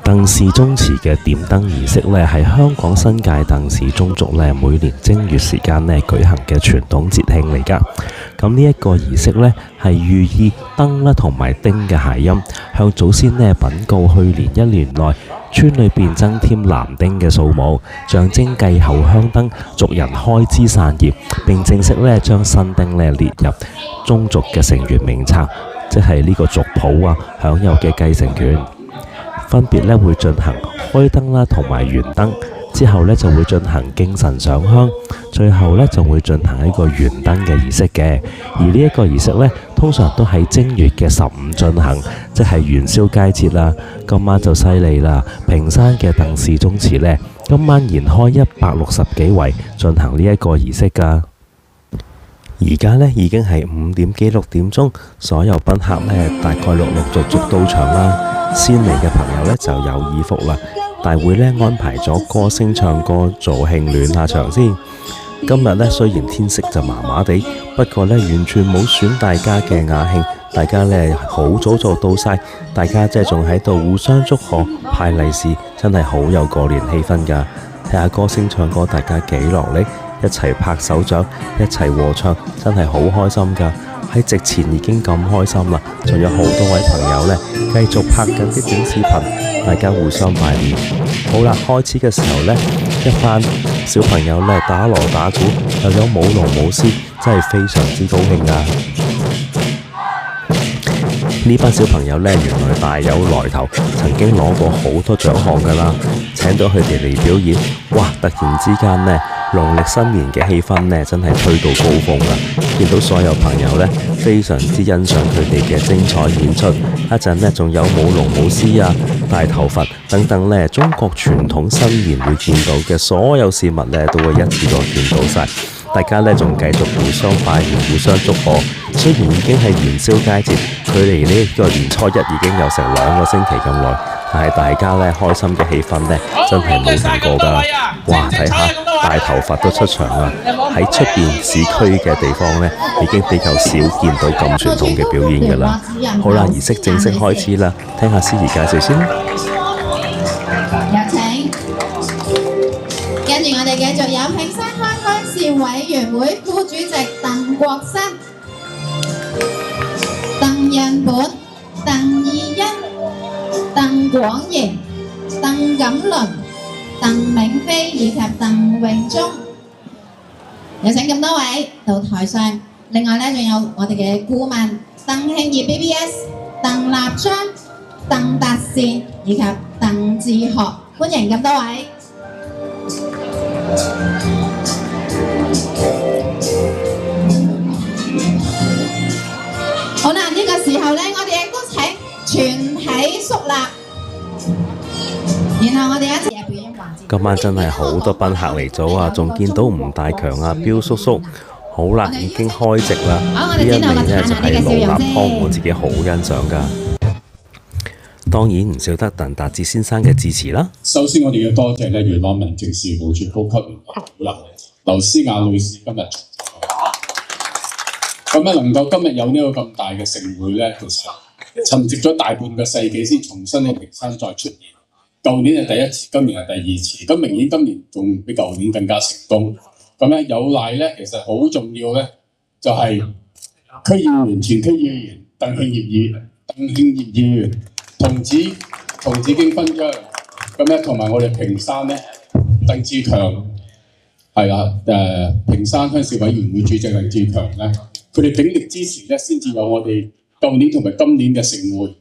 鄧氏宗祠嘅點燈儀式呢，係香港新界鄧氏宗族呢每年正月時間呢舉行嘅傳統節慶嚟㗎。咁呢一個儀式呢，係寓意燈啦同埋丁嘅諧音，向祖先呢稟告去年一年內村裏邊增添男丁嘅數目，象徵繼後香燈族人開枝散葉，並正式呢將新丁呢列入宗族嘅成員名冊，即係呢個族譜啊享有嘅繼承權。分別咧會進行開燈啦同埋圓燈，之後咧就會進行敬神上香，最後咧就會進行一個圓燈嘅儀式嘅。而呢一個儀式咧通常都喺正月嘅15進行，即係元宵佳節啦。今晚就犀利啦，屏山嘅鄧氏宗祠呢，今晚延開160幾圍進行呢一個儀式㗎。而家呢已經係5點幾6點鐘，所有賓客呢大概陸續到場啦。先嚟嘅朋友呢就有耳福啦。大會呢安排咗歌聲唱歌助興暖下場先。今日呢雖然天色就麻麻地，不過呢完全冇損大家嘅雅興。大家呢好早就到晒，大家即係仲喺度互相祝賀派利是，真係好有過年氣氛㗎。睇下歌聲唱歌，大家幾落力，一齊拍手掌，一齊和唱，真係好開心㗎。喺席前已經咁開心啦，仲有好多位朋友呢繼續拍緊啲短視頻，大家互相拜年。好啦，開始嘅時候呢，一班小朋友呢打鑼打鼓，又有舞龍舞獅，真係非常之高興啊！呢班小朋友呢，原來大有來頭，曾經攞過好多獎項㗎啦。請到佢哋嚟表演，哇！突然之間呢，農曆新年嘅氣氛呢，真係吹到高峰啦！見到所有朋友呢，非常之欣賞佢哋嘅精彩演出。一陣呢，仲有舞龍舞獅啊、大頭佛等等呢，中國傳統新年會見到嘅所有事物呢，都會一次過見到晒。大家呢，仲繼續互相拜年、互相祝賀。雖然已經係元宵佳節，距離呢個年初一已經有成2個星期咁耐，但係大家呢，開心嘅氣氛呢，真係冇停過㗎。哇！睇下大頭佛都出場啦！喺出邊市區嘅地方呢，已經比較少見到咁傳統嘅表演㗎啦。好啦，儀式正式開始啦，聽下司儀介紹先。有請，跟住我哋繼續有屏山開鄉事委員會副主席鄧國新、鄧潤本、鄧義欣、鄧廣盈、鄧錦麟、鄧銘飛以及鄧永忠，有請咁多位到台上。另外呢，仲有我哋嘅顧問鄧慶業 BBS、鄧立章、鄧達善以及鄧志學，歡迎咁多位。好啦，呢個時候呢，我哋亦都請全體肅立，然後我哋一齊表演環節。今晚真係好多賓客嚟咗啊！仲見到吳大強啊、彪叔叔。好啦，已經開席啦。呢一味呢就係盧立康，我自己好欣賞㗎。當然唔少得鄧達智先生嘅致辭啦。首先，我哋要多謝咧元朗民政事務處高級聯絡主任劉思雅女士今日咁咧，能夠今日有呢個咁大嘅盛會咧，其實沉寂咗大半個世紀先重新喺屏山再出現。舊年係第一次，今年係第二次，咁明顯今年仲比舊年更加成功。咁咧有賴咧，其實好重要咧，就係區議員、前區議員鄧慶業議員童子經勳章，咁咧同埋我哋屏山咧鄧志強係啦，屏山鄉事委員會主席鄧志強咧，佢哋鼎力支持咧，先至有我哋舊年同埋今年嘅盛會。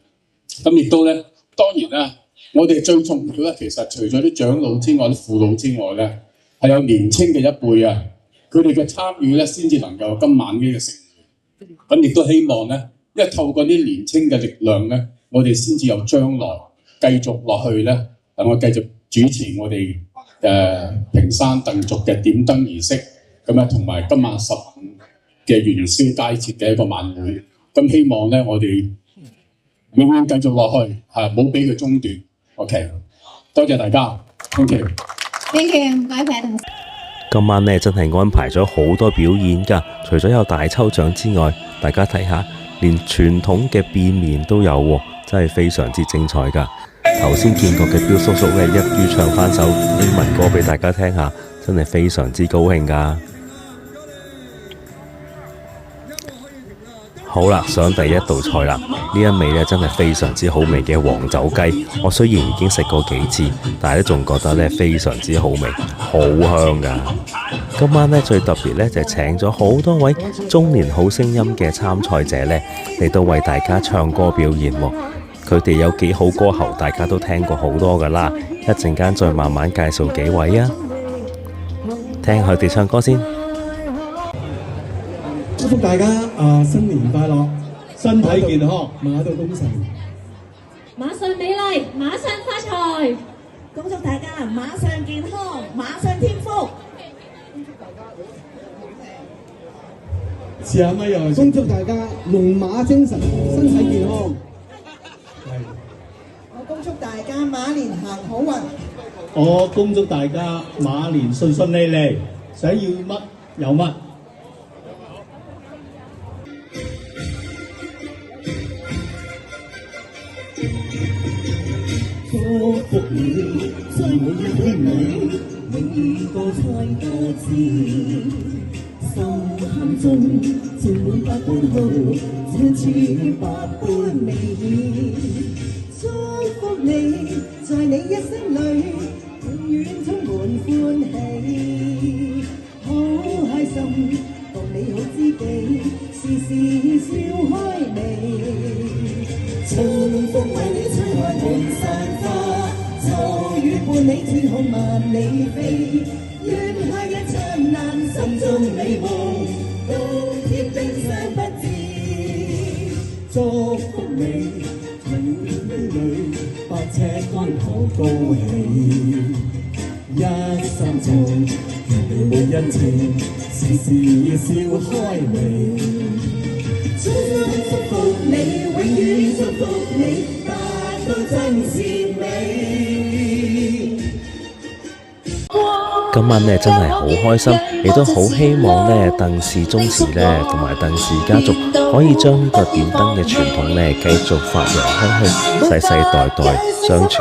咁亦都咧，當然啦，我哋最重要咧，其實除咗啲長老之外、啲父老之外咧，係有年青嘅一輩啊，佢哋嘅參與咧，先至能夠今晚呢個盛會。咁亦都希望咧，因為透過啲年青嘅力量咧，我哋先至有將來繼續落去咧，我繼續主持我哋屏山鄧族嘅點燈儀式，咁啊同埋今晚15嘅元宵佳節嘅一個晚會。咁希望咧，我哋永遠繼續落去，冇俾佢中斷。OK， 多謝大家 ，thank you。Thank you，唔該晒。今晚呢真係安排咗好多表演㗎，除咗有大抽獎之外，大家睇下連傳統嘅變麵都有喎，真係非常之精彩㗎。頭先見過嘅彪叔叔呢，一於唱翻首英文歌俾大家聽下，真係非常之高興㗎。好啦，上第一道菜啦！呢一味呢真係非常之好味嘅黃酒雞。我雖然已經食過幾次，但係都仲覺得呢非常之好味，好香㗎。今晚呢最特別呢就係請咗好多位中年好聲音嘅參賽者呢嚟到為大家唱歌表演喎。佢哋有幾好歌喉，大家都聽過好多㗎啦。一陣間再慢慢介紹幾位啊，聽佢哋唱歌先。祝福大家新年快樂，身體健康，馬到功成，馬上美麗，馬上發財。恭祝大家馬上健康，馬上添福。試下咪又係恭祝大家龍馬精神，身體健康。我恭祝大家馬年行好運。我恭祝大家馬年順順利利，想要乜有乜。祝福你，在每一天裏，永遠高彩多姿，心坎中盛滿百般好，奢侈百般美。祝福你，在你一生裏，永遠充滿歡喜，好開心，同你好知己，時時笑開眉。重複為你吹開滿山花，驟雨伴你天空萬里飛，願下日燦爛心中美夢，到天冰霜不知。祝福你，永遠裏百尺安好高興，一生中你滿恩情，時時笑開眉。祝福你，永遠祝福你，達到真善美。今晚呢真係好開心，亦都好希望呢鄧氏宗祠呢同埋鄧氏家族可以將呢個點燈嘅傳統呢繼續發揚開去，世世代代相傳。